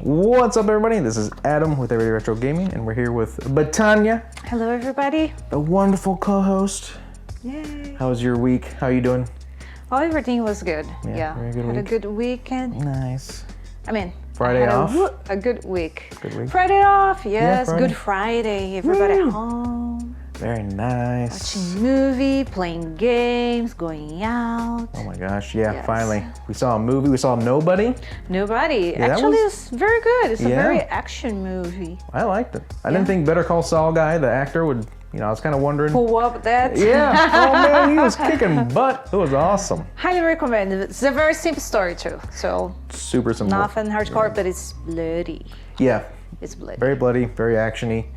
What's up, everybody? This is Adam with Everyday Retro Gaming, and we're here with Batanya. Hello, everybody. The wonderful co-host. Yay. How was your week? How are you doing? Oh, everything was good. Yeah, very good had week. a good weekend. Nice. I mean, Friday off? A good week. Good week. Friday off, yes. Friday. Good Friday. Everybody Woo. home. Very nice. Watching movie, playing games, going out. Oh my gosh, yeah, Yes. finally. We saw a movie, we saw Nobody. Nobody. Yeah, Actually, it's very good. It's a Yeah. very action movie. I liked it. I didn't think Better Call Saul guy, the actor, would, I was kind of wondering. Pull up that. Yeah, oh man, he was kicking butt. It was awesome. Highly recommend it. It's a very simple story too. So, Super simple. nothing hardcore, but it's bloody. Yeah, It's bloody. very bloody, very actiony.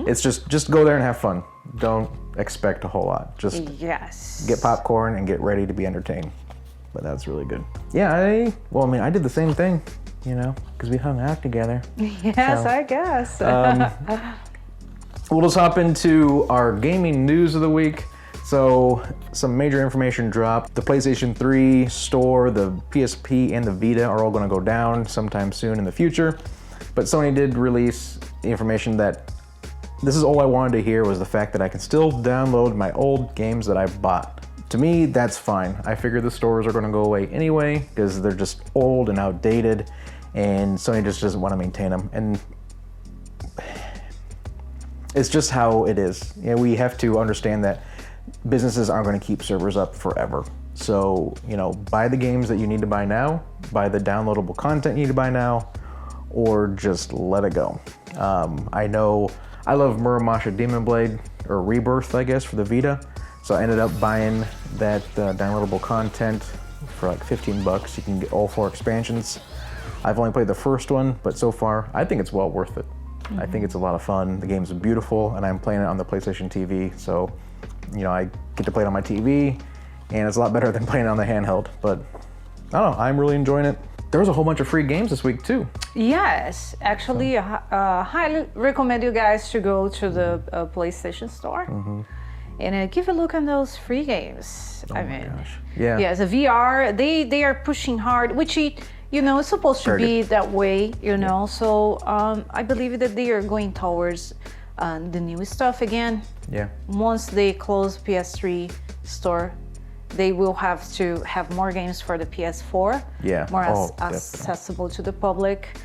It's just go there and have fun. Don't expect a whole lot. Just Yes. get popcorn and get ready to be entertained. But that's really good. Yeah, I did the same thing, because we hung out together. Yes, So, I guess. We'll just hop into our gaming news of the week. So, some major information dropped. The PlayStation 3 store, the PSP, and the Vita are all going to go down sometime soon in the future. But Sony did release the information that this is all I wanted to hear was the fact that I can still download my old games that I bought. To me, that's fine. I figure the stores are going to go away anyway because they're just old and outdated, and Sony just doesn't want to maintain them. And it's just how it is. We have to understand that businesses aren't going to keep servers up forever. So, buy the games that you need to buy now, buy the downloadable content you need to buy now, or just let it go. I know I love Muramasa Demon Blade, or Rebirth, I guess, for the Vita. So I ended up buying that downloadable content for like $15. You can get all 4 expansions. I've only played the first one, but so far, I think it's well worth it. I think it's a lot of fun. The game's beautiful, and I'm playing it on the PlayStation TV. So, I get to play it on my TV, and it's a lot better than playing it on the handheld. But I don't know, I'm really enjoying it. There was a whole bunch of free games this week too. Yes, actually, highly recommend you guys to go to the PlayStation Store and give a look on those free games. Oh my gosh. Yeah. Yes, the VR, they are pushing hard, which it's supposed to be that way, So I believe that they are going towards the new stuff again. Yeah. Once they close PS3 store, they will have to have more games for the PS4, more accessible to the public.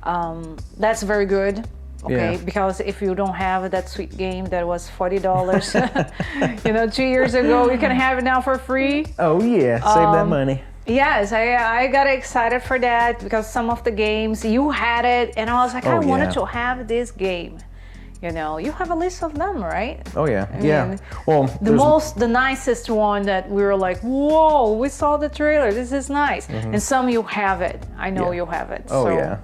Yeah. That's very good, because if you don't have that sweet game that was $40, 2 years ago, you can have it now for free. Oh yeah, save that money. Yes, I got excited for that because some of the games, you had it, and I was like, I wanted to have this game. You have a list of them, right? Oh yeah, I mean, well, the nicest one that we were like, whoa, we saw the trailer. This is nice. And some you have it. I know you have it. Oh yeah,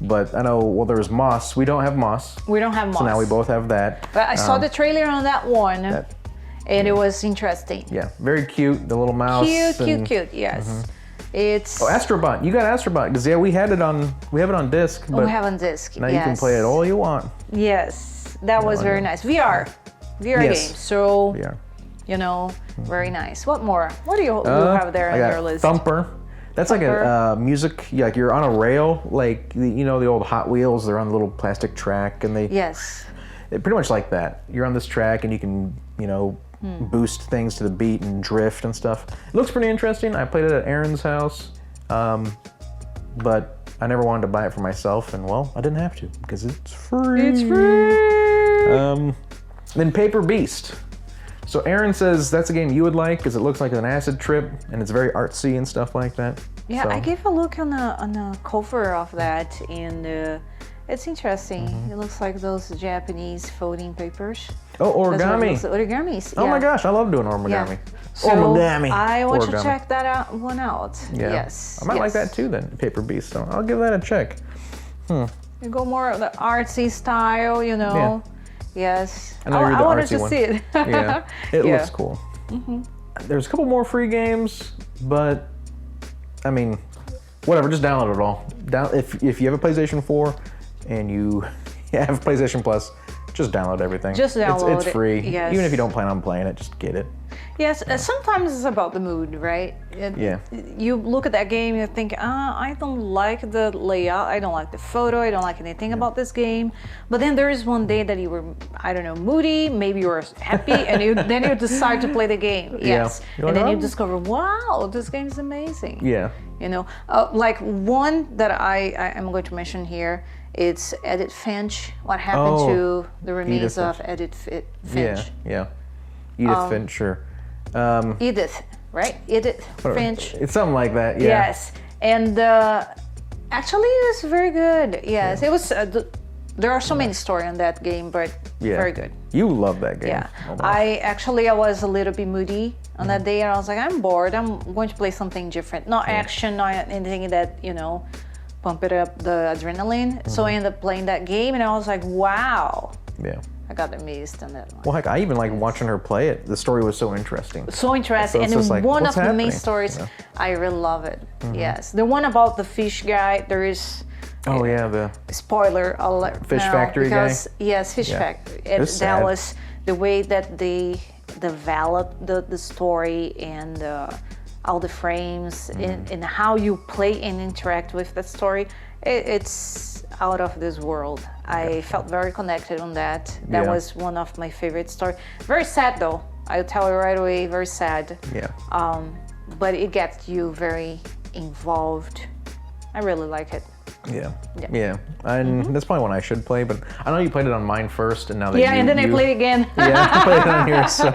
but I know. Well, there's Moss. We don't have Moss. We don't have Moss. So now we both have that. But I saw the trailer on that one, and it was interesting. Yeah, very cute. The little mouse. Cute. Yes. It's Astrobot. You got Astrobot because we have it on disc. But we have on disc. Now you can play it all you want. Yes, that was very nice. VR game. So VR. Very nice. What more? What do you have there on your list? Thumper. That's Thumper. Like a music. Like you're on a rail, like the old Hot Wheels. They're on the little plastic track, and they pretty much like that. You're on this track, and you can boost things to the beat and drift and stuff. It looks pretty interesting. I played it at Aaron's house, but I never wanted to buy it for myself, and I didn't have to because it's free. It's free. Then Paper Beast. So Aaron says that's a game you would like because it looks like an acid trip and it's very artsy and stuff like that. Yeah, so. I gave a look on the cover of that, and it's interesting. It looks like those Japanese folding papers. Oh, origami. Origamis. Oh my gosh, I love doing origami. Yeah. So origami. I want to check that one out. Yeah. Yes. I might like that too then, Paper Beast. So I'll give that a check. You go more of the artsy style, Yeah. Yes. I know you're the wanted artsy to one. see it. Yeah. It looks cool. There's a couple more free games, but I mean, whatever, just download it all. If you have a PlayStation 4 and you have PlayStation Plus, just download everything. Just download it's free. it. Yes. Even if you don't plan on playing it, just get it. Yes, sometimes it's about the mood, right? Yeah. You look at that game, you think, I don't like the layout, I don't like the photo, I don't like anything about this game. But then there is one day that you were, I don't know, moody, maybe you were happy, and then you decide to play the game. Yes. Yeah. And then you discover, wow, this game is amazing. Yeah. You know, like one that I'm going to mention here, it's Edith Finch. What happened to the remains of Edith Finch? Yeah. Edith Finch, sure. Edith, right? Edith Finch. It's something like that, yeah. Yes, and actually it was very good. Yes, it was. There are so many stories on that game, but very good. You love that game. Yeah, almost. I was a little bit moody on that day, and I was like, I'm bored. I'm going to play something different. Not action, not anything that pump it up the adrenaline. So I ended up playing that game, and I was like, wow. Yeah. I got amazed on that one. Well, heck, I even like watching her play it. The story was so interesting. So interesting, and it's like, one of what's the happening? main stories, I really love it. Yes, the one about the fish guy. There is. Oh yeah, the spoiler alert. Fish factory because, guy. Yes, fish factory. And that was the way that they developed the story and all the frames and how you play and interact with that story. It's out of this world. I felt very connected on that. That was one of my favorite stories. Very sad though. I'll tell you right away. Very sad. Yeah. But it gets you very involved. I really like it. Yeah. And that's probably one I should play, but I know you played it on mine first, and now that and then I played it again. I played it on here, so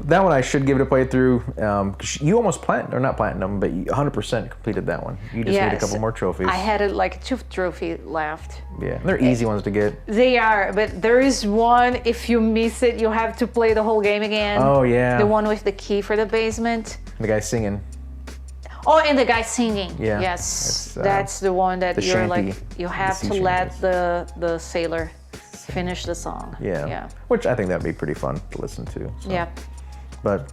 that one I should give it a playthrough. 'Cause you almost not platinum, but you 100% completed that one. You just need a couple more trophies. I had like 2 trophies left. Yeah, they're easy ones to get. They are, but there is one, if you miss it, you have to play the whole game again. Oh yeah. The one with the key for the basement. The guy singing. Oh, and the guy singing. Yeah. Yes, that's the one that you're shanty, like, you have to let the sailor finish the song. Yeah. Which I think that'd be pretty fun to listen to. So. Yeah. But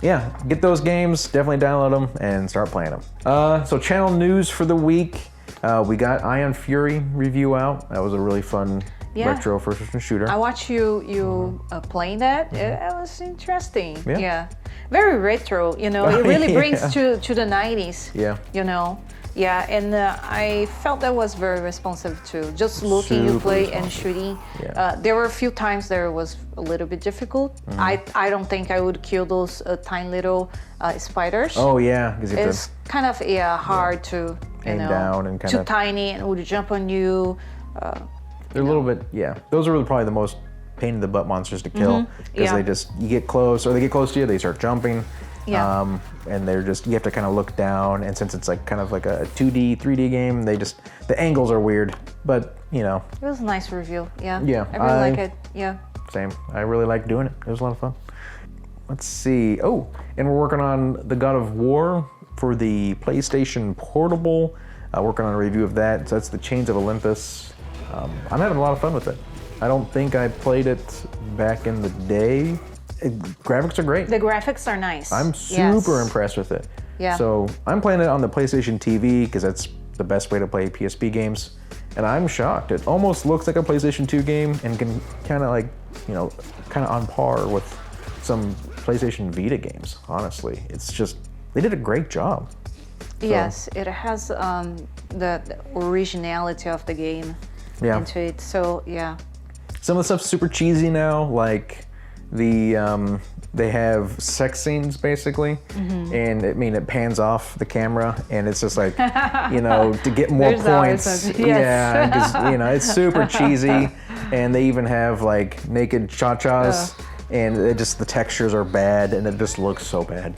yeah, get those games, definitely download them and start playing them. So channel news for the week. We got Ion Fury review out. That was a really fun retro first-person shooter. I watched you playing that. It was interesting. Yeah. Very retro, It really brings to the 90s. Yeah. Yeah, and I felt that was very responsive too. Just looking, you play and shooting. Yeah. There were a few times there it was a little bit difficult. I don't think I would kill those tiny little spiders. Oh yeah, because it's kind of hard to aim down and kind too of tiny and would jump on you. They're a little bit Those are really probably the most pain in the butt monsters to kill because you get close or they get close to you, they start jumping. Yeah. And they're you have to kind of look down, and since it's like kind of like a 2D, 3D game, the angles are weird, but It was a nice review, yeah. Yeah. I really like it, yeah. Same, I really like doing it. It was a lot of fun. Let's see, and we're working on the God of War for the PlayStation Portable. Working on a review of that, so that's the Chains of Olympus. I'm having a lot of fun with it. I don't think I played it back in the day. Graphics are great. The graphics are nice. I'm super impressed with it. Yeah. So I'm playing it on the PlayStation TV because that's the best way to play PSP games. And I'm shocked. It almost looks like a PlayStation 2 game and can kind of kind of on par with some PlayStation Vita games, honestly. It's just, they did a great job. So. Yes, it has the originality of the game into it, so yeah. Some of the stuff's super cheesy now, like they have sex scenes basally, and it pans off the camera, and it's just like, to get more points. Yeah, because it's super cheesy, and they even have like naked cha-chas, and the textures are bad, and it just looks so bad.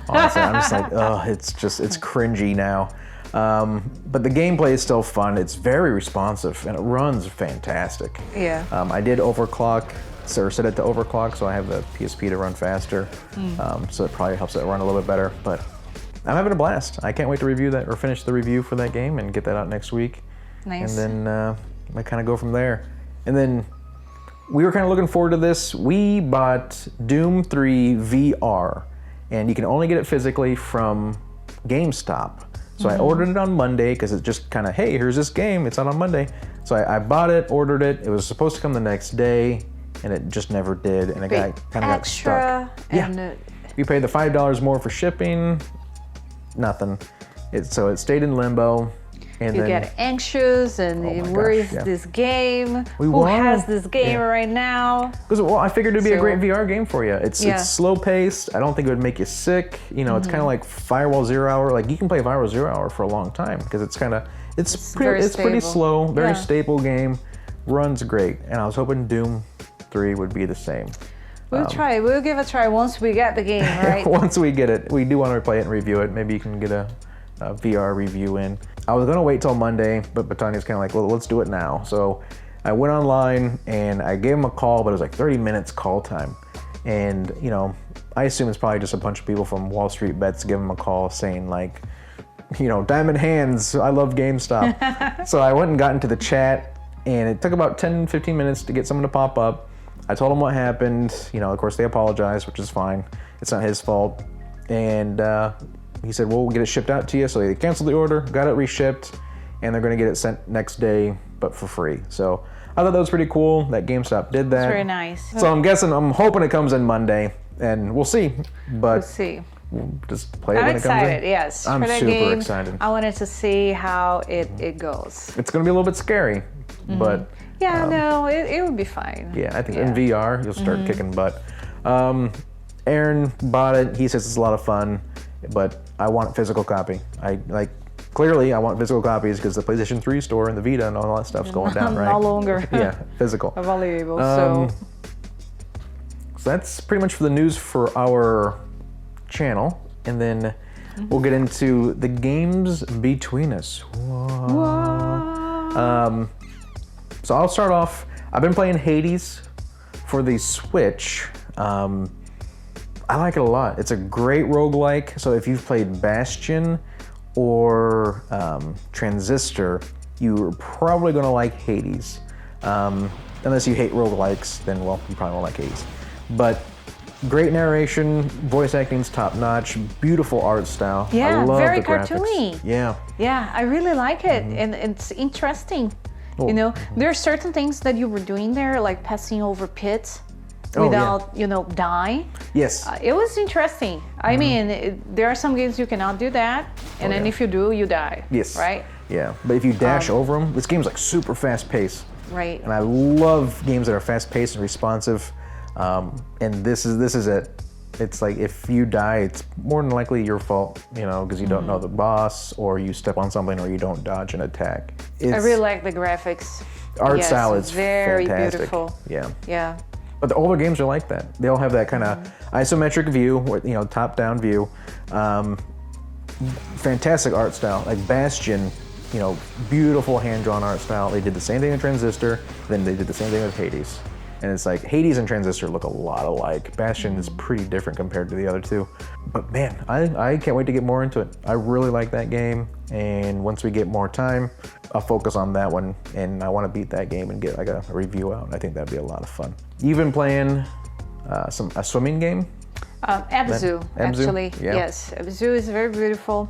Honestly, I'm just like, it's cringy now. But the gameplay is still fun. It's very responsive, and it runs fantastic. Yeah. I did overclock, or set it to overclock, so I have the PSP to run faster. So it probably helps it run a little bit better. But I'm having a blast. I can't wait to review that or finish the review for that game and get that out next week. Nice. And then I kind of go from there. And then we were kind of looking forward to this. We bought Doom 3 VR, and you can only get it physically from GameStop. So I ordered it on Monday because it's just kind of, hey, here's this game. It's out on Monday. So I bought it, ordered it. It was supposed to come the next day, and it just never did, and it kind of got stuck. And you paid the $5 more for shipping, nothing. So it stayed in limbo. And you then, get anxious and where is this game? Who has this game right now? Because I figured it'd be a great VR game for you. It's slow paced. I don't think it would make you sick. You know, it's kind of like Firewall Zero Hour. Like you can play Firewall Zero Hour for a long time because it's pretty slow, very stable game, runs great. And I was hoping Doom 3 would be the same. We'll try. We'll give it a try once we get the game, right? Once we get it, we do want to play it and review it. Maybe you can get a VR review in. I was gonna wait till Monday, but Batania's kind of like, well, let's do it now. So I went online and I gave him a call, but it was like 30 minutes call time. And you know, I assume it's probably just a bunch of people from Wall Street Bets giving him a call saying like, you know, diamond hands, I love GameStop. So I went and got into the chat, and it took about 10-15 minutes to get someone to pop up. I told them what happened. You know, of course they apologized, which is fine. It's not his fault. And he said, well, we'll get it shipped out to you. So they canceled the order, got it reshipped, and they're going to get it sent next day, but for free. So I thought that was pretty cool that GameStop did that. It's very nice. So I'm hoping it comes in Monday, and we'll see. But we'll see. We'll just play it when it comes in. I'm excited, yes. I'm super excited. I wanted to see how it goes. It's going to be a little bit scary, but... Yeah, no, it would be fine. Yeah, I think in VR, you'll start kicking butt. Aaron bought it. He says it's a lot of fun, but I want a physical copy. Clearly, I want physical copies because the PlayStation 3 store and the Vita and all that stuff's going down, right? No longer. Yeah, physical. Available, so that's pretty much for the news for our channel. And then we'll get into the games between us. So I'll start off. I've been playing Hades for the Switch. I like it a lot. It's a great roguelike. So if you've played Bastion or Transistor, you're probably going to like Hades. Unless you hate roguelikes, then well, you probably won't like Hades. But great narration, voice acting's top notch, beautiful art style. Yeah, I love very the graphics. cartoony. Yeah. Yeah, I really like it, and it's interesting. You know, there are certain things that you were doing there, like passing over pits without, you know, dying. Yes. It was interesting. I mean, there are some games you cannot do that, and then if you do, you die. Yes. Right? Yeah, but if you dash over them, this game's like super fast paced. Right. And I love games that are fast paced and responsive. And this is it. It's like if you die, it's more than likely your fault, you know, because you don't know the boss, or you step on something, or you don't dodge an attack. I really like the graphics. Art style is very fantastic. Beautiful. Yeah. Yeah. But the older games are like that. They all have that kind of isometric view, you know, top-down view. Fantastic art style, like Bastion. You know, beautiful hand-drawn art style. They did the same thing with Transistor, then they did the same thing with Hades. And it's like Hades and Transistor look a lot alike. Bastion is pretty different compared to the other two. But man, I can't wait to get more into it. I really like that game, and once we get more time, I'll focus on that one, and I want to beat that game and get like a review out. I think that'd be a lot of fun. You've been playing a swimming game? Abzu, actually. Yeah. Yes, Abzu is very beautiful.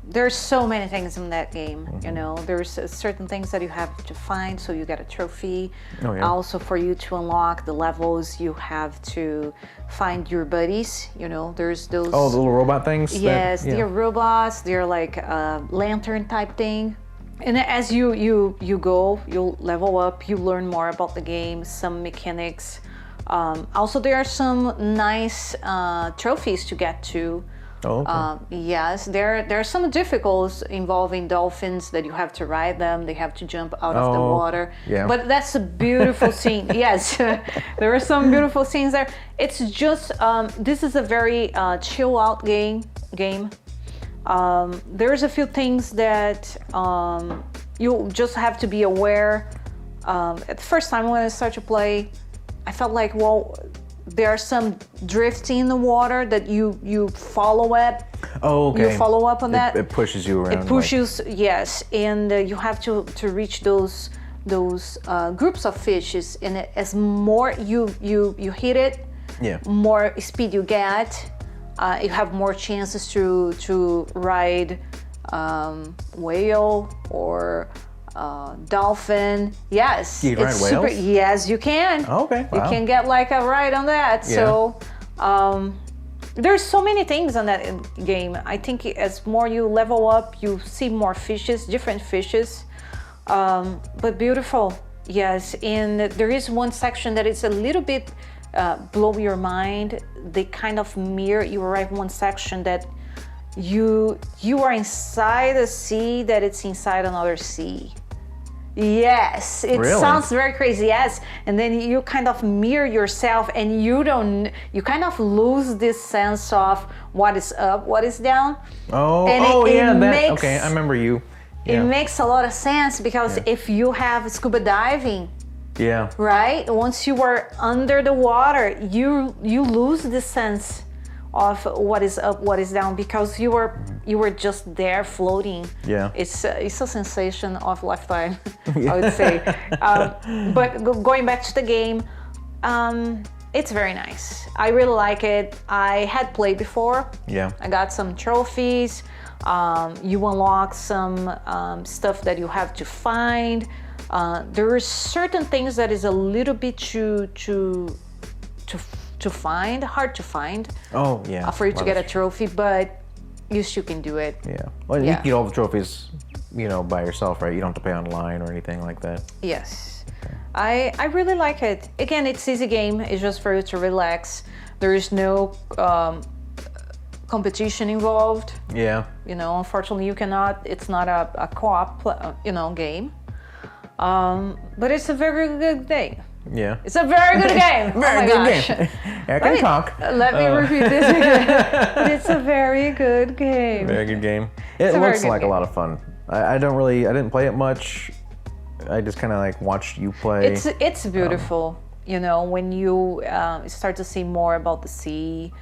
There's so many things in that game, you know. There's certain things that you have to find, so you get a trophy. Oh, yeah. Also, for you to unlock the levels, you have to find your buddies, you know. There's those... Oh, the little robot things? Yes, they're robots. They're like a lantern type thing. And as you go, you level up, you learn more about the game, some mechanics. Also, there are some nice trophies to get to. Oh, okay. Yes, there are some difficulties involving dolphins that you have to ride them. They have to jump out of the water. Yeah. But that's a beautiful scene. Yes, there are some beautiful scenes there. It's just this is a very chill out game. There's a few things that you just have to be aware. At the first time when I started to play, I felt like, well, there are some drifting in the water that you follow it. Oh, okay. You follow up on that. It pushes you around. It pushes, yes, and you have to reach those groups of fishes, and as more you hit it, more speed you get. You have more chances to ride whale or dolphin. Yes, you can ride whales? Yes, you can. Oh, okay, wow. You can get like a ride on that. Yeah. So there's so many things on that game. I think as more you level up, you see more fishes, different fishes, but beautiful. Yes, and there is one section that is a little bit blow your mind. They kind of mirror. You arrive one section that you are inside a sea that it's inside another sea. Yes, it really? Sounds very crazy. Yes, and then you kind of mirror yourself, and you kind of lose this sense of what is up, what is down. Okay, I remember you. Yeah. It makes a lot of sense because if you have scuba diving, right, once you are under the water, you lose the sense of what is up, what is down, because you were just there floating. Yeah, it's a sensation of lifetime, I would say. But going back to the game, it's very nice. I really like it. I had played before. Yeah, I got some trophies. You unlock some stuff that you have to find. There are certain things that is a little bit to find, hard to find. Oh yeah. For you to get a trophy, but you still can do it. Yeah. Well, you can get all the trophies, by yourself, right? You don't have to pay online or anything like that. Yes. Okay. I really like it. Again, it's easy game. It's just for you to relax. There is no competition involved. Yeah. Unfortunately, you cannot. It's not a co-op, game. But it's a very good day. Yeah. It's a very good game. Very good game. I can talk. Let me repeat this again. But it's a very good game. Very good game. It looks like a lot of fun. I didn't play it much. I just kind of like watched you play. It's beautiful. When you start to see more about the sea,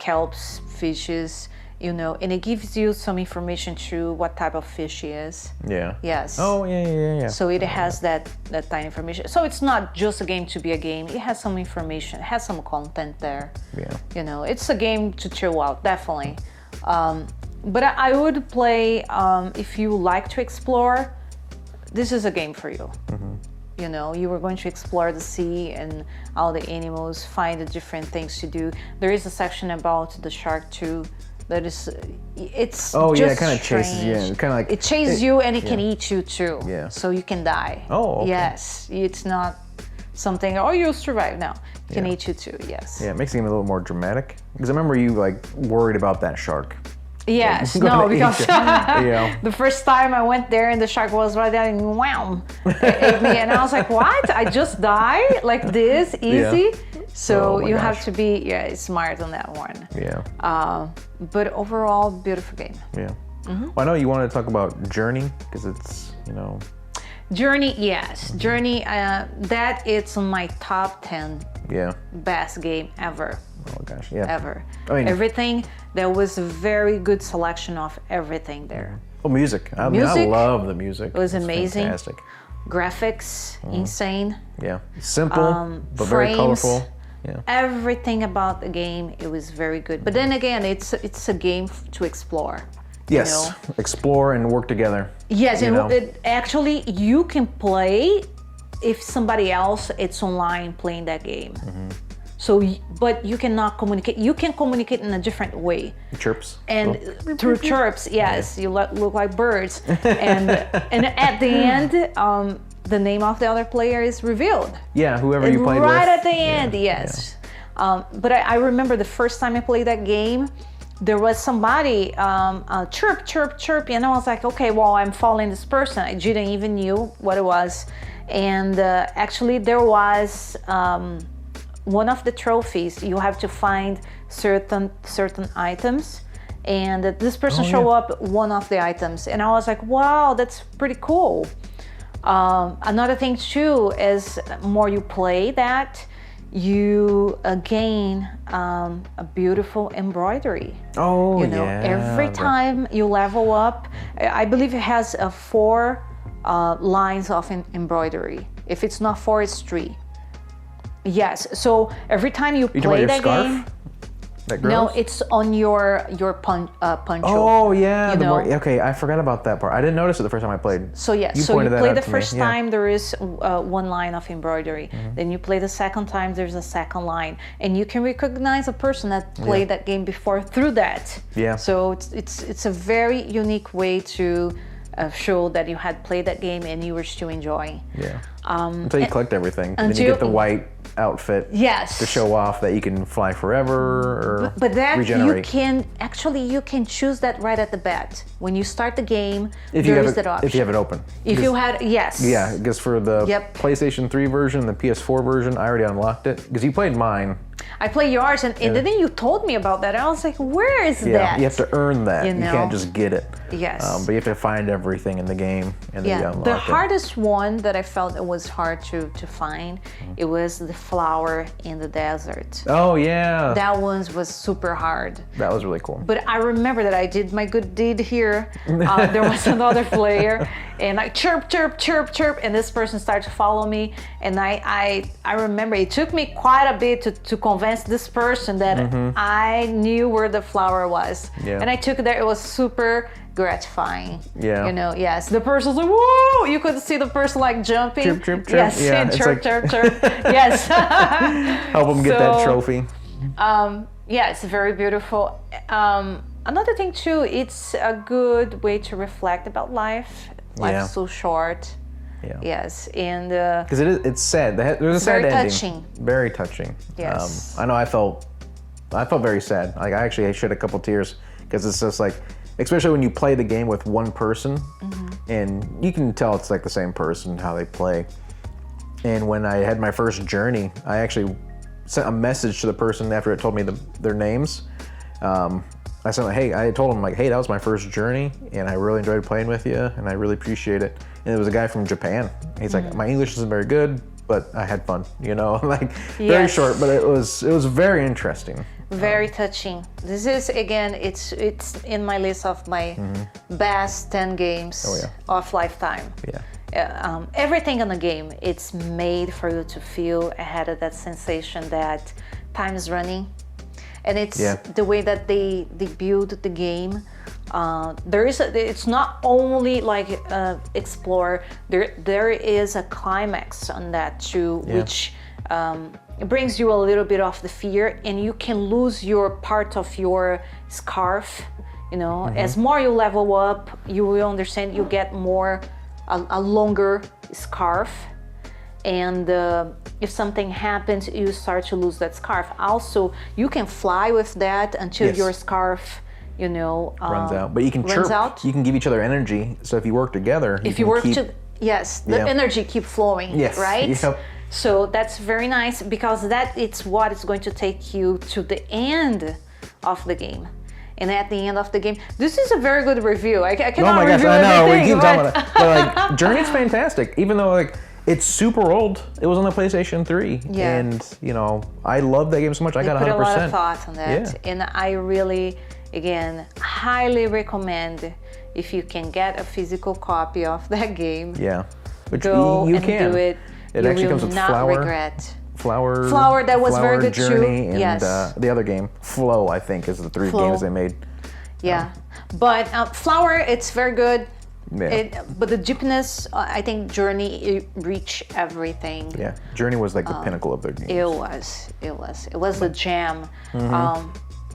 kelps, fishes, and it gives you some information to what type of fish he is. Yeah. Yes. Oh, yeah. So it has that tiny information. So it's not just a game to be a game. It has some information. It has some content there. Yeah. It's a game to chill out, definitely. But I would play, if you like to explore, this is a game for you. You were going to explore the sea and all the animals, find the different things to do. There is a section about the shark too. That is, it's it kind of chases you. It kind of like it chases you, and it can eat you too. Yeah. So you can die. Oh. Okay. Yes, it's not something. Oh, you'll survive. No, it can eat you too. Yes. Yeah, it makes it even a little more dramatic. Because I remember you worried about that shark. Yes, no, because the first time I went there and the shark was right there and wow, it ate me, and I was like, what? I just died like this easy? Yeah. So you have to be smart on that one. Yeah. But overall, beautiful game. Yeah. Well, I know you wanted to talk about Journey because it's Journey, yes, Journey. That is my top 10. Best game ever. Oh gosh, yeah. Ever. Everything. There was a very good selection of everything there. Oh, music. I love the music. It was amazing. Fantastic. Graphics, insane. Yeah. Simple, but very colorful. Yeah. Everything about the game, it was very good. But then again, it's a game to explore. Yes, explore and work together. Yes, and actually you can play if somebody else it's online playing that game. So, but you cannot communicate. You can communicate in a different way. Chirps. And through chirps, yes, you look like birds. And at the end, the name of the other player is revealed. Yeah, whoever you played with. Right at the end, yes. Yeah. But I remember the first time I played that game, there was somebody chirp, chirp, chirp, and I was like, okay, well, I'm following this person. I didn't even knew what it was. And actually there was one of the trophies, you have to find certain items, and this person show up one of the items, and I was like, wow, that's pretty cool. Another thing too is more you play that, you gain a beautiful embroidery. Oh, yeah. Every time you level up, I believe it has 4 lines of embroidery. If it's not 4, it's 3. Yes, so every time you play that game, that grows? No, it's on your poncho. Oh yeah, You know? okay, I forgot about that part. I didn't notice it the first time I played. So yeah, you so you play the to me. first time, there is one line of embroidery. Then you play the second time, there's a second line, and you can recognize a person that played that game before through that. Yeah. So it's a very unique way to show that you had played that game and you were still enjoying. Yeah. Until you collect everything, and then you get the white outfit. Yes. To show off that you can fly forever or but that regenerate. you can choose that right at the bat. When you start the game, if there is that option. If you have it open. If you had, yes. Yeah, because for the PlayStation 3 version, the PS4 version, I already unlocked it. Because you played mine. I play yours, and then you told me about that. I was like, where is that? Yeah, you have to earn that. You can't just get it. Yes. But you have to find everything in the game, and then you unlock it. The hardest one that I felt it was hard to find, it was the flower in the desert. Oh, yeah. That one was super hard. That was really cool. But I remember that I did my good deed here. There was another player, and I chirp, chirp, chirp, chirp, and this person started to follow me. And I remember it took me quite a bit to convince this person that I knew where the flower was. Yeah. And I took it there. It was super gratifying. Yeah. You know, yes. The person's like, whoa! You could see the person like jumping. Chirp, chirp, chirp. Yes, Yeah, and it's chirp, like... chirp, chirp. Yes. Help them get that trophy. Yeah, it's very beautiful. Another thing too, it's a good way to reflect about life. Life's so short. Yeah. Yes, and because it's sad. There's a sad very ending. touching. Very touching. Yes. I know. I felt very sad. Like I shed a couple tears because it's just like, especially when you play the game with one person, and you can tell it's like the same person how they play. And when I had my first journey, I actually sent a message to the person after it told me their names. I said, I told them like, hey, that was my first journey, and I really enjoyed playing with you, and I really appreciate it. And it was a guy from Japan. He's like, my English isn't very good, but I had fun, like very short, but it was very interesting. Very touching. This is again, it's in my list of my best 10 games of lifetime. Yeah. Everything in the game, it's made for you to feel ahead of that sensation that time is running. And it's the way that they build the game. It's not only like explore. There is a climax on that too, which it brings you a little bit of the fear, and you can lose your part of your scarf. You know, as more you level up, you will understand. You get a longer scarf. And if something happens, you start to lose that scarf. Also, you can fly with that until your scarf, runs out. But you can chirp. You can give each other energy. So if you work together, the energy keep flowing. Yes. Right. Yep. So that's very nice because it's what is going to take you to the end of the game. And at the end of the game, this is a very good review. I cannot review everything. I know. We keep talking about it. But like, Journey's fantastic. Even though like it's super old. It was on the PlayStation 3. Yeah. And, I love that game so much. I got 100%. Put a lot of thought on that. Yeah. And I really, again, highly recommend if you can get a physical copy of that game. Yeah. Which go you and can. Do it. It actually comes with Flower. Regret. Flower. That was very good Journey, too. And yes. The other game, Flow, I think, is the three games they made. Yeah. But Flower, it's very good. Yeah. But the deepness, I think Journey reached everything. Yeah, Journey was like the pinnacle of their games. It was the jam.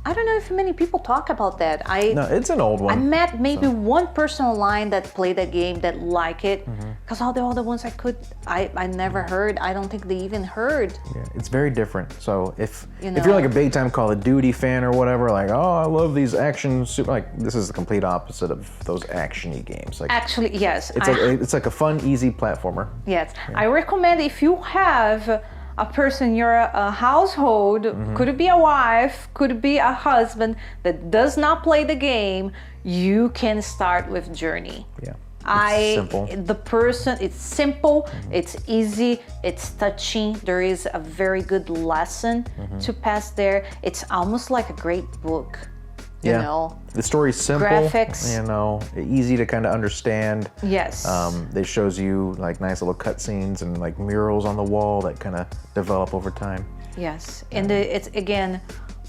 I don't know if many people talk about that. No, it's an old one. I met maybe one person online that played that game that liked it, because all the other ones I never heard. I don't think they even heard. Yeah, it's very different. So if you're like a big time Call of Duty fan or whatever, like, oh, I love these action, like this is the complete opposite of those action-y games. Like, actually, yes. It's like a fun, easy platformer. Yes, I recommend if you have a person in your household, could it be a wife, could it be a husband that does not play the game, you can start with Journey. Yeah. It's simple, it's easy, it's touching. There is a very good lesson to pass there. It's almost like a great book. You know, the story's simple. Graphics. Easy to kind of understand. Yes. It shows you like nice little cutscenes and like murals on the wall that kind of develop over time. Yes, and it's again,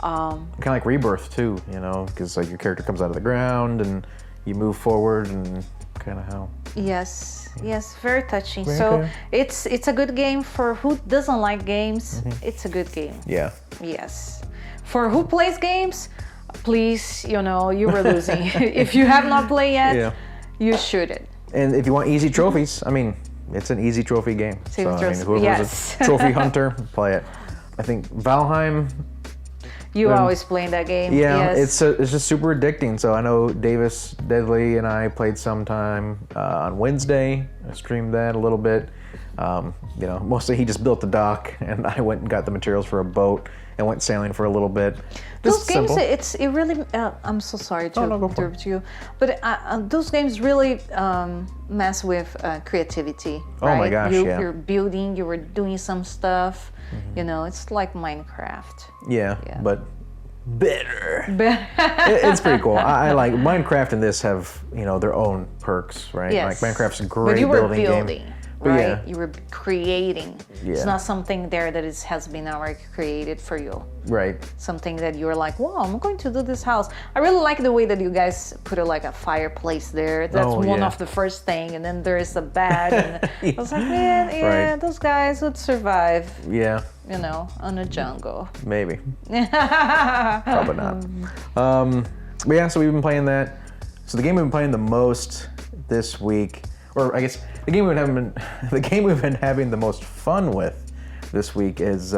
Kind of like Rebirth too, you know, because like your character comes out of the ground and you move forward and kind of how. Yes, very touching. Very so good. it's a good game for who doesn't like games. It's a good game. Yeah. Yes. For who plays games, please, you know, you were losing. If you have not played yet, you should it. And if you want easy trophies, I mean, it's an easy trophy game. So I mean, whoever's a trophy hunter, play it. I think Valheim. You always playing that game. Yeah, it's just super addicting. So I know Davis Deadly and I played sometime on Wednesday. I streamed that a little bit. You know, mostly he just built the dock, and I went and got the materials for a boat and went sailing for a little bit. Those games, it really. I'm so sorry to interrupt you, but those games really mess with creativity. Right? Oh my gosh, You're building, you were doing some stuff. You know, it's like Minecraft. Yeah. But better. It's pretty cool. I like Minecraft and this have, you know, their own perks, right? Yes. Like Minecraft's a great but you were building game. Right? You were creating. It's not something there that has been already created for you. Right. Something that you're like, wow, I'm going to do this house. I really like the way that you guys put like a fireplace there. That's one of the first thing, and then there is a bed. And I was like, man, those guys would survive. Yeah. You know, on a jungle. Maybe. Probably not. But yeah, so we've been playing that. So the game we've been playing the most this week, or I guess the game we've been having the most fun with this week is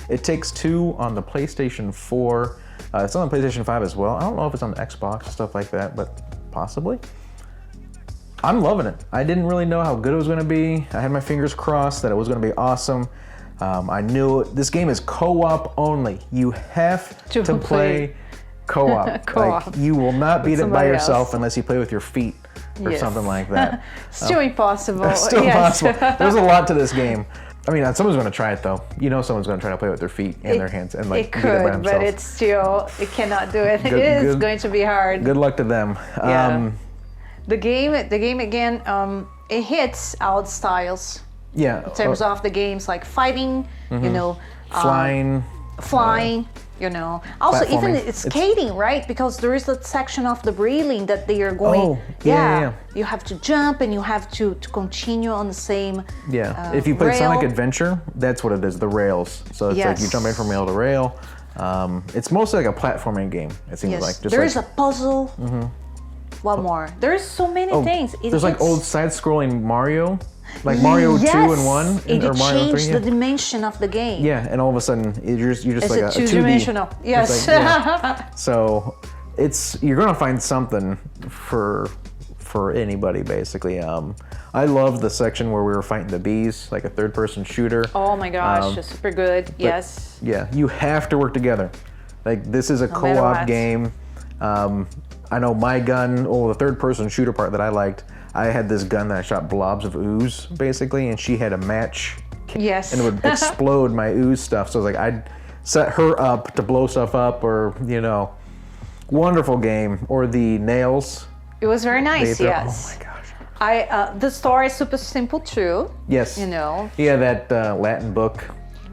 It Takes Two on the PlayStation 4. It's on the PlayStation 5 as well. I don't know if it's on the Xbox, stuff like that, but possibly. I'm loving it. I didn't really know how good it was going to be. I had my fingers crossed that it was going to be awesome. I knew this game is co-op only. You have to play co-op. Like, you will not beat it by yourself unless you play with your feet or something like that. Still impossible. Still impossible. There's a lot to this game. I mean, someone's going to try it though. You know, someone's going to try to play with their feet and their hands and like it beat it by themselves. But it's still, it cannot do it. It is going to be hard. Good luck to them. The game again, it hits out styles. Yeah. In terms of the games, like fighting, you know, flying. You know, also even skating, right? Because there is that section of the railing that they are going. You have to jump and you have to continue on the same. If you play Sonic Adventure, that's what it is. The rails. So it's like you jump in from rail to rail. It's mostly like a platforming game. It seems like. Just there is a puzzle. What more? There's so many things. There's like old side-scrolling Mario. Like Mario 2 and 1 it or Mario 3. Changed the dimension of the game. Yeah, and all of a sudden you're just it's like a two-dimensional. Yes. Like, so you're gonna find something for anybody basically. I love the section where we were fighting the bees, like a third-person shooter. Oh my gosh, super good. Yes. Yeah, you have to work together. Like this is a co-op game. I know my gun, the third-person shooter part that I liked. I had this gun that I shot blobs of ooze, basically, and she had a match. Yes. And it would explode my ooze stuff. So I was like, I'd set her up to blow stuff up, or, you know, wonderful game. Or the nails. It was very nice, yes. Oh my gosh. The story is super simple too. Yes. You know. Yeah, that Latin book.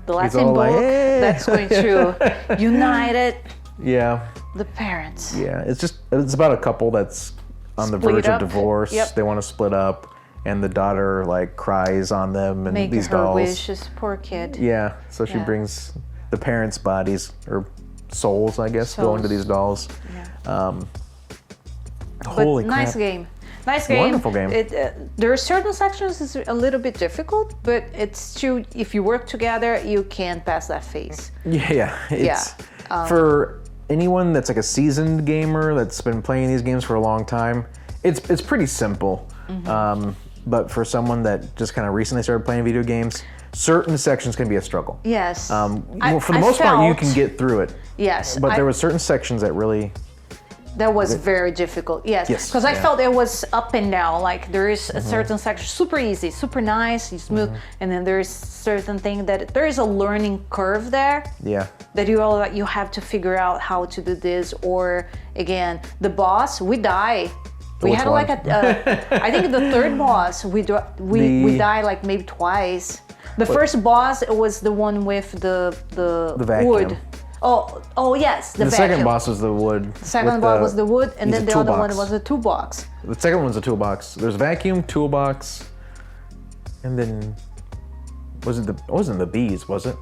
The Latin book that's going to unite it. Yeah. The parents. Yeah, it's about a couple that's on the verge of divorce. They want to split up, and the daughter like cries on them and these dolls. Make her wishes, poor kid. Yeah, so she brings the parents' bodies or souls, I guess, go into these dolls. Yeah. Holy crap! Nice game. Nice game. Wonderful game. There are certain sections is a little bit difficult, but it's still, if you work together, you can pass that phase. It's for anyone that's like a seasoned gamer that's been playing these games for a long time, it's pretty simple. But for someone that just kind of recently started playing video games, certain sections can be a struggle. Yes. For the most part, you can get through it. Yes. But there were certain sections that really... That was very difficult, yes. Because I felt it was up and down. Like there is a certain section, super easy, super nice, smooth, and then there is certain thing that there is a learning curve there. Yeah. That you have to figure out how to do this, or again, the boss, we die. We had like I think the third boss, we die like maybe twice. The first boss, it was the one with the vacuum. wood. Oh yes, the second boss was the wood. The second boss was the wood, and then the other one was the toolbox. The second one's a toolbox. There's vacuum, toolbox, and then it wasn't the bees, was it?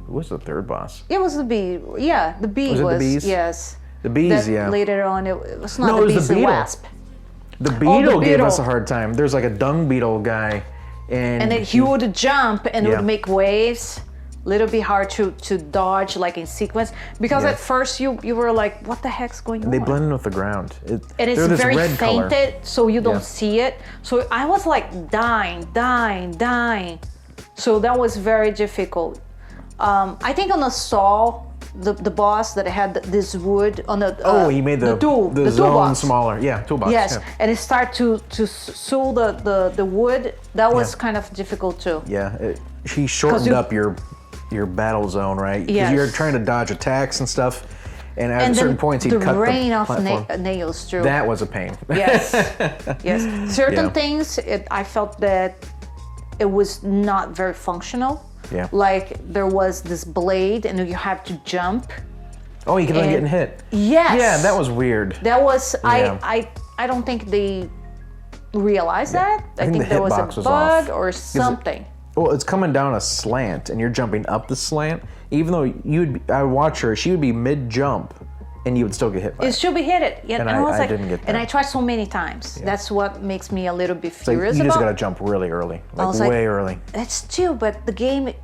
Who was the third boss? It was the bee. Yeah, the bee was. It the bees? Yes. The bees, that yeah. Later on, it was not the bees, the wasp. The beetle gave us a hard time. There's like a dung beetle guy, and then he would jump and would make waves. Little bit hard to dodge, like in sequence, because at first you were like, what the heck's going on? They blend in with the ground. And it's very fainted, so you don't see it. So I was like dying. So that was very difficult. I think on the saw, the boss that had this wood on the he made the zone toolbox smaller. Yeah, toolbox. Yes, yeah. and it started to sew the wood. That was kind of difficult too. Yeah, she shortened up your battle zone, right? Because you're trying to dodge attacks and stuff, and at certain points he'd cut the rain of platform. nails too. That was a pain. Yes, yes. Certain things, I felt that it was not very functional. Yeah. Like there was this blade, and you have to jump. Oh, you kept on getting hit. Yes. Yeah, that was weird. That was I don't think they realized that. I think there was a bug or something. Well, it's coming down a slant, and you're jumping up the slant. Even though I would watch her, she would be mid-jump, and you would still get hit by it. It should be hit it. Yeah, and I didn't get that. And I tried so many times. Yeah. That's what makes me a little bit furious you about. just gotta jump really early, way early. It's true, but the game.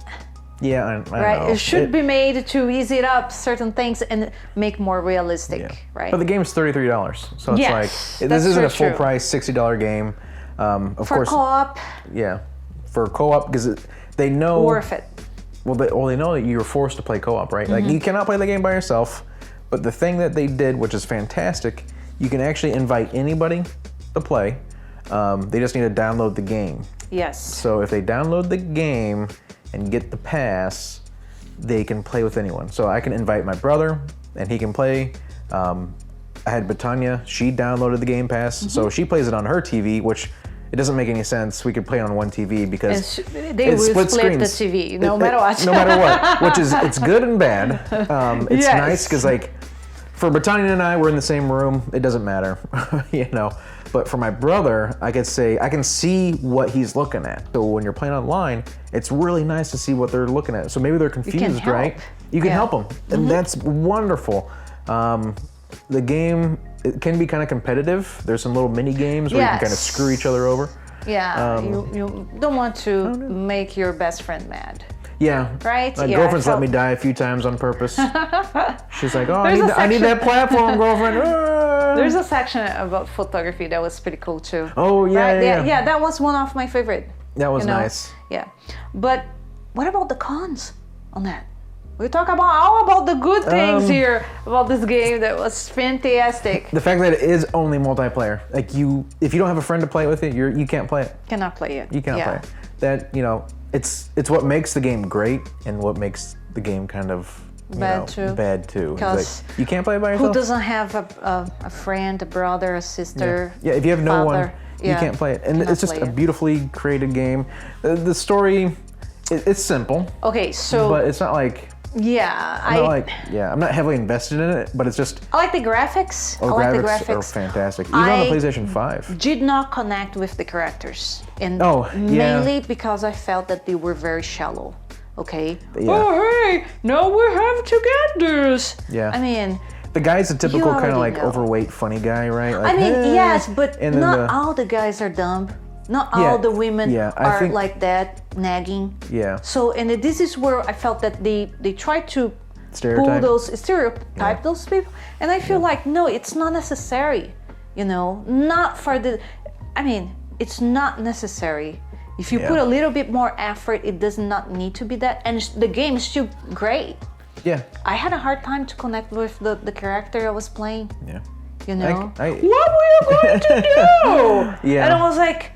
Yeah, I right. know. It should be made to ease it up certain things and make more realistic, right? But the game's $33, so it's like this isn't a full price $60 game. Of course, co-op. Yeah, for co-op because they know worth it. Well, they know that you're forced to play co-op, right? Like you cannot play the game by yourself. But the thing that they did, which is fantastic, you can actually invite anybody to play. They just need to download the game. Yes. So if they download the game and get the pass, they can play with anyone. So I can invite my brother, and he can play. I had Batanya, she downloaded the Game Pass, so she plays it on her TV, which it doesn't make any sense. We could play on one TV because they will split screens. The TV, no matter what. No matter what, which is it's good and bad. It's nice because like for Batanya and I, we're in the same room. It doesn't matter, you know. But for my brother, I can see what he's looking at. So when you're playing online, it's really nice to see what they're looking at. So maybe they're confused, right? You can help them, and that's wonderful. The game, it can be kind of competitive. There's some little mini games where you can kind of screw each other over. Yeah, you don't want to make your best friend mad. Yeah. Right? My girlfriend's let me die a few times on purpose. She's like, oh, I need that platform, girlfriend. There's a section about photography that was pretty cool too. Oh, yeah, right? Yeah, that was one of my favorite. That was nice. Yeah. But what about the cons on that? We talk about all about the good things here about this game that was fantastic. The fact that it is only multiplayer. Like if you don't have a friend to play it with, you can't play it. Cannot play it. You cannot play it. That, it's what makes the game great and what makes the game kind of bad too. Because you can't play it by yourself. Who doesn't have a friend, a brother, a sister? Yeah, if you have no father, one, you can't play it. And it's just a beautifully created game. The story, it's simple. Okay, so. But it's not like. Yeah, I'm not heavily invested in it, but it's just. I like the graphics. Oh, graphics are fantastic. Even on the PlayStation 5. Did not connect with the characters, and mainly because I felt that they were very shallow. Okay. Yeah. Oh hey, now we have to get this. Yeah. I mean. The guy's a typical kind of like overweight, funny guy, right? Like, I mean, yes, but not all the guys are dumb. Not all the women are like that, nagging. Yeah. So, and this is where I felt that they try to stereotype those people, and I feel like no, it's not necessary. Not for the. I mean, it's not necessary. If you put a little bit more effort, it does not need to be that, and the game is still great. Yeah. I had a hard time to connect with the character I was playing. Yeah. What were you going to do? Yeah. And I was like.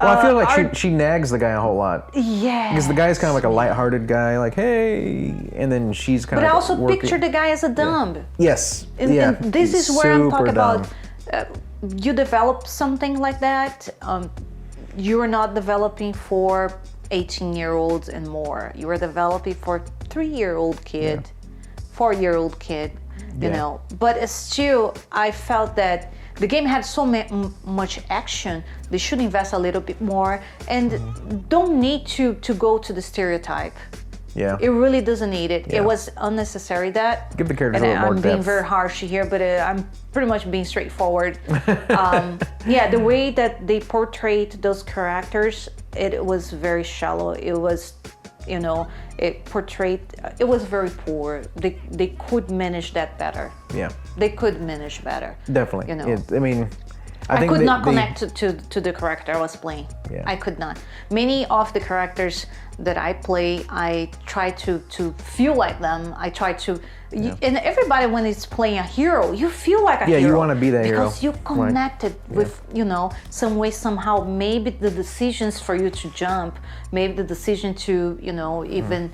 Well, I feel like she nags the guy a whole lot. Yeah. Because the guy's kind of like a lighthearted guy, like, hey, and then she's kind of. But I also picture the guy as a dumb. Yeah. Yes. And this is where I'm talking about. You develop something like that. You are not developing for 18-year-olds and more. You are developing for 3-year-old kid, 4-year-old kid, you know. But still, I felt that the game had so much action. They should invest a little bit more, and don't need to go to the stereotype. Yeah. It really doesn't need it. It was unnecessary that. Give the characters a little more depth. I'm being very harsh here, but I'm pretty much being straightforward. Yeah, the way that they portrayed those characters, it was very shallow. It was, you know, it was very poor. They could manage that better. Yeah. They could manage better. Definitely. You know. I mean, I could not connect to the character I was playing. Yeah. I could not. Many of the characters that I play, I try to feel like them. I try to, and everybody when it's playing a hero, you feel like a hero. Yeah, you want to be that hero. Because you connected with, you know, some way, somehow, maybe the decisions for you to jump, maybe the decision to, you know, even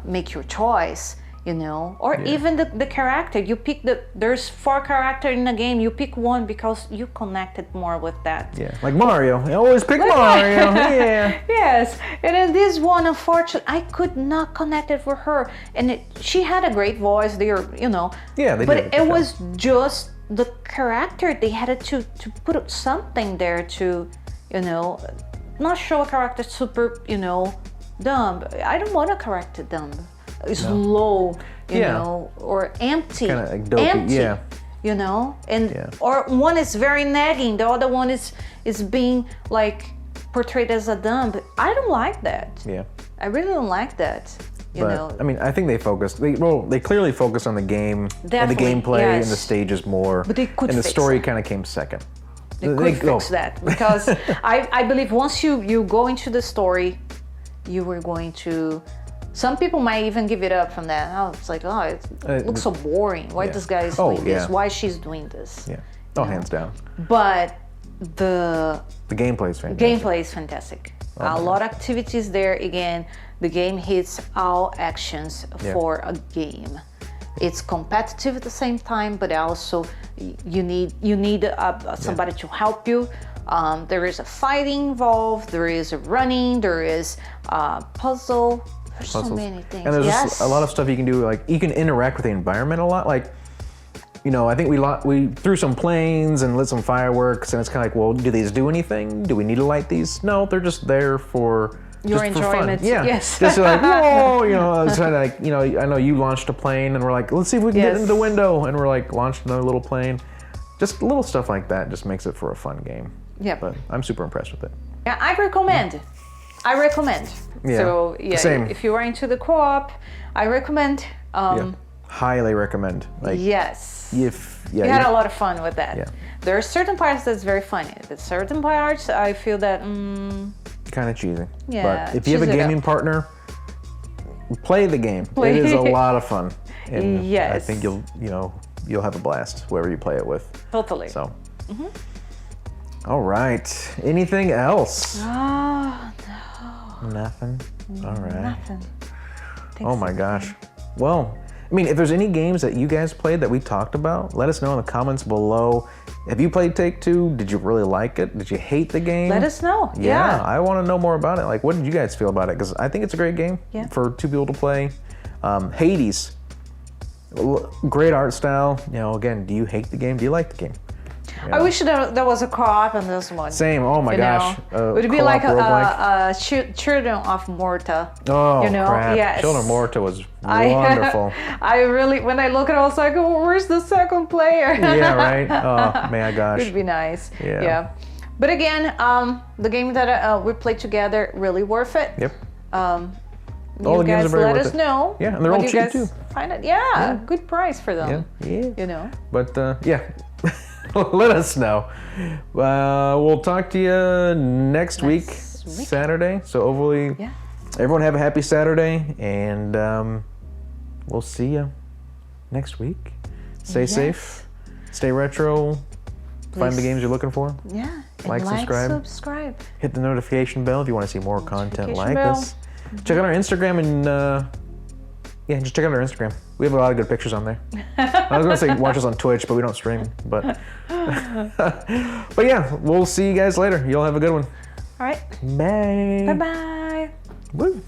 make your choice. You know, or even the character you pick. There's 4 characters in the game. You pick one because you connected more with that. Yeah, like Mario. I always pick Mario. Yeah. Yes, and in this one, unfortunately, I could not connect it with her. And she had a great voice. They were, you know. Yeah, they did. But it was job. just the character. They had to put something there to, you know, not show a character super, you know, dumb. I don't want a character dumb. Slow, you know, or empty. Kind of like dopey, you know, and or one is very nagging, the other one is being like portrayed as a dumb. I don't like that. Yeah, I really don't like that. You know, I mean, I think they focused. They clearly focused on the game and the gameplay and the stages more. But they could. And the story kind of came second. They could fix that because I believe once you go into the story, you were going to. Some people might even give it up from that. Oh, it's like, oh, it looks so boring. Why this guy is doing this? Why she's doing this? Yeah. Oh, hands down. But the gameplay is fantastic. Gameplay is fantastic. A lot of activities there. Again, the game hits all actions for a game. It's competitive at the same time, but also you need somebody to help you. There is a fighting involved. There is a running. There is a puzzle. There's so many things. And there's just a lot of stuff you can do. Like you can interact with the environment a lot. Like, you know, I think we threw some planes and lit some fireworks, and it's kind of like, well, do these do anything? Do we need to light these? No, they're just there for your enjoyment. For fun. Yeah. Yes. Just like, whoa, you know, it's kind of like, you know, I know you launched a plane, and we're like, let's see if we can get into the window, and we're like, launched another little plane. Just little stuff like that just makes it for a fun game. Yeah. But I'm super impressed with it. Yeah, I recommend. Yeah. So same. If you are into the co-op, I recommend. Highly recommend. Like, yes. If you had a lot of fun with that. Yeah. There are certain parts that's very funny. But certain parts I feel that kind of cheesy. Yeah. But if you have a gaming partner, play the game. It is a lot of fun. And I think you'll have a blast whoever you play it with. Totally. So. All right. Anything else? Oh, no. Nothing? All right. Nothing. Oh my gosh. Well, I mean, if there's any games that you guys played that we talked about, let us know in the comments below. Have you played Take-Two? Did you really like it? Did you hate the game? Let us know. Yeah. I want to know more about it. Like, what did you guys feel about it? Because I think it's a great game for 2 people to play. Hades. Great art style. You know, again, do you hate the game? Do you like the game? Yeah. I wish there was a co-op on this one. Same. Oh my gosh. Would it be like Children of Morta? Oh, you know? crap. Yes. Children of Morta was wonderful. I really, when I look at it, I was like, oh, where's the second player? Yeah, right? Oh, my gosh. It would be nice. Yeah. But again, the game that we played together, really worth it. Yep. All the games are very worth it. Let us know. Yeah, and they're all cheap too. Find it. Yeah, good price for them. Yeah. You know. But yeah. Let us know. We'll talk to you next week, Saturday. So hopefully everyone have a happy Saturday, and we'll see you next week. Stay safe, stay retro, find the games you're looking for. Yeah. Like, subscribe. Hit the notification bell if you want to see more content like this. Check out our Instagram and just check out our Instagram. We have a lot of good pictures on there. I was gonna say watch us on Twitch, but we don't stream. But yeah, we'll see you guys later. You'll have a good one. All right. Bye. Bye-bye. Woo.